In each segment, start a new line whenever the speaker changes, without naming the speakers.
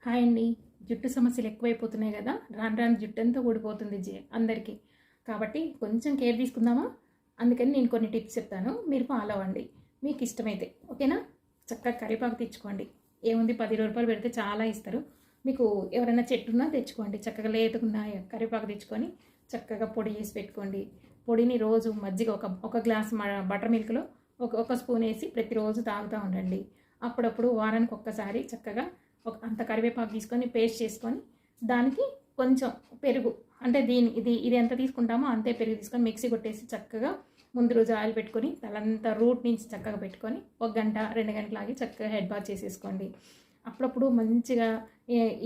Hi అండి. జుట్టు సమస్యలు ఎక్కువైపోతున్నాయి కదా, రాను రాను జుట్టు అంతా ఊడిపోతుంది అందరికీ. కాబట్టి కొంచెం కేర్ తీసుకుందామా? అందుకని నేను కొన్ని టిప్స్ చెప్తాను, మీరు ఫాలో అవ్వండి మీకు ఇష్టమైతే. ఓకేనా? చక్కగా కరివేపాకు తెచ్చుకోండి. ఏముంది, 10 రూపాయలు పెడితే చాలా ఇస్తారు. మీకు ఎవరైనా చెట్టు ఉన్నా తెచ్చుకోండి. చక్కగా లేతకున్న కరివేపాకు తెచ్చుకొని చక్కగా పొడి చేసి పెట్టుకోండి. పొడిని రోజు మజ్జిగ ఒక గ్లాస్ బటర్ మిల్క్లో ఒక స్పూన్ వేసి ప్రతిరోజు తాగుతూ ఉండండి. అప్పుడప్పుడు వారానికి ఒక్కసారి చక్కగా అంత కరివేపాకు తీసుకొని పేస్ట్ చేసుకొని దానికి కొంచెం పెరుగు, అంటే ఇది ఎంత తీసుకుంటామో అంతే పెరుగు తీసుకొని మిక్సీ కొట్టేసి చక్కగా ముందు రోజు ఆయిల్ పెట్టుకొని తలంతా రూట్ నుంచి చక్కగా పెట్టుకొని 1 గంట 2 గంటలు ఆగి చక్కగా హెడ్ బాత్ చేసేసుకోండి. అప్పుడప్పుడు మంచిగా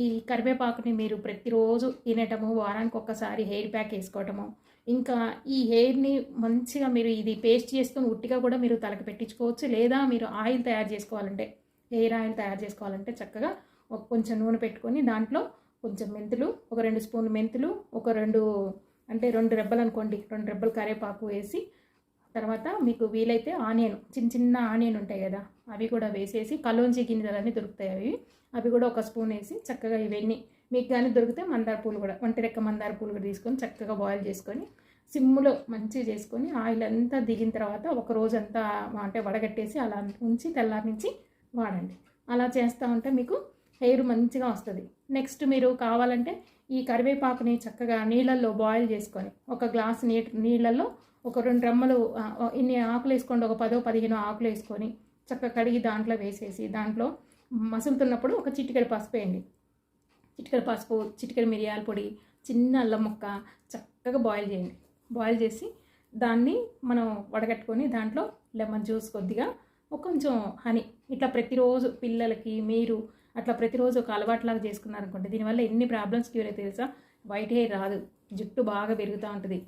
ఈ కరివేపాకుని మీరు ప్రతిరోజు తినేటము, వారానికి ఒక్కసారి హెయిర్ ప్యాక్ వేసుకోవటము. ఇంకా ఈ హెయిర్ని మంచిగా మీరు ఇది పేస్ట్ చేసుకొని ఉట్టిగా కూడా మీరు తలకు పెట్టించుకోవచ్చు. లేదా మీరు ఆయిల్ తయారు చేసుకోవాలంటే, హెయిర్ ఆయిల్ తయారు చేసుకోవాలంటే చక్కగా కొంచెం నూనె పెట్టుకొని దాంట్లో కొంచెం మెంతులు, ఒక 2 స్పూన్లు మెంతులు, ఒక 2 అంటే 2 రెబ్బలు అనుకోండి, 2 రెబ్బలు కరివేపాకు వేసి, తర్వాత మీకు వీలైతే ఆనియన్, చిన్న ఆనియన్ ఉంటాయి కదా, అవి కూడా వేసేసి, కలోంజీ గింజలన్నీ దొరుకుతాయి, అవి కూడా ఒక స్పూన్ వేసి చక్కగా ఇవన్నీ మీకు కానీ దొరికితే మందార పూలు కూడా, ఒంటిరెక్క మందార పూలు కూడా తీసుకొని చక్కగా బాయిల్ చేసుకొని సిమ్లో మంచిగా చేసుకొని ఆయిల్ అంతా దిగిన తర్వాత ఒక రోజంతా అంటే వడగట్టేసి అలా ఉంచి తెల్లారి నుంచి వాడండి. అలా చేస్తూ ఉంటే మీకు హెయిర్ మంచిగా వస్తుంది. నెక్స్ట్ మీరు కావాలంటే ఈ కరివేపాకుని చక్కగా నీళ్ళల్లో బాయిల్ చేసుకొని, ఒక గ్లాస్ నీళ్ళల్లో ఒక 2 రెమ్మలు ఇన్ని ఆకులు వేసుకోండి, ఒక 10-15 ఆకులు వేసుకొని చక్కగా కడిగి దాంట్లో వేసేసి, దాంట్లో మసులుతున్నప్పుడు ఒక చిటికెడు పసుపు వేయండి. చిటికెడు పసుపు, చిటికెడు మిరియాల పొడి, చిన్న అల్లం ముక్క చక్కగా బాయిల్ చేయండి. బాయిల్ చేసి దాన్ని మనం వడగట్టుకొని దాంట్లో లెమన్ జ్యూస్ కొద్దిగా, కొంచెం హనీ, ఇట్లా ప్రతిరోజు పిల్లలకి మీరు అట్లా ప్రతిరోజు ఒక అలవాట్లాగా చేసుకున్నారనుకోండి, దీనివల్ల ఎన్ని ప్రాబ్లమ్స్ క్యూర్ అయితే తెలుసా? వైట్ హెయిర్ రాదు, జుట్టు బాగా పెరుగుతూ ఉంటుంది,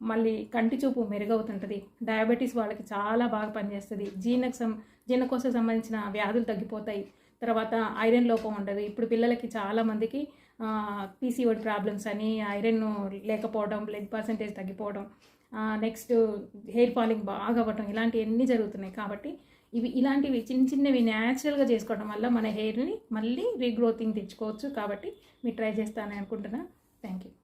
మళ్ళీ కంటి చూపు మెరుగవుతుంటుంది, డయాబెటీస్ వాళ్ళకి చాలా బాగా పనిచేస్తుంది, జీర్ణకోశం సంబంధించిన వ్యాధులు తగ్గిపోతాయి, తర్వాత ఐరన్ లోపం ఉండదు. ఇప్పుడు పిల్లలకి చాలామందికి పీసీఓడి ప్రాబ్లమ్స్ అని, ఐరన్ లేకపోవడం, బ్లడ్ పర్సంటేజ్ తగ్గిపోవడం, నెక్స్ట్ హెయిర్ ఫాలింగ్ బాగా అవ్వటం, ఇలాంటివన్నీ జరుగుతున్నాయి. కాబట్టి ఇలాంటివి చిన్నవి న్యాచురల్గా చేసుకోవడం వల్ల మన హెయిర్ని మళ్ళీ రీగ్రోతింగ్ తెచ్చుకోవచ్చు. కాబట్టి మీరు ట్రై చేస్తానని అనుకుంటున్నా. Thank you.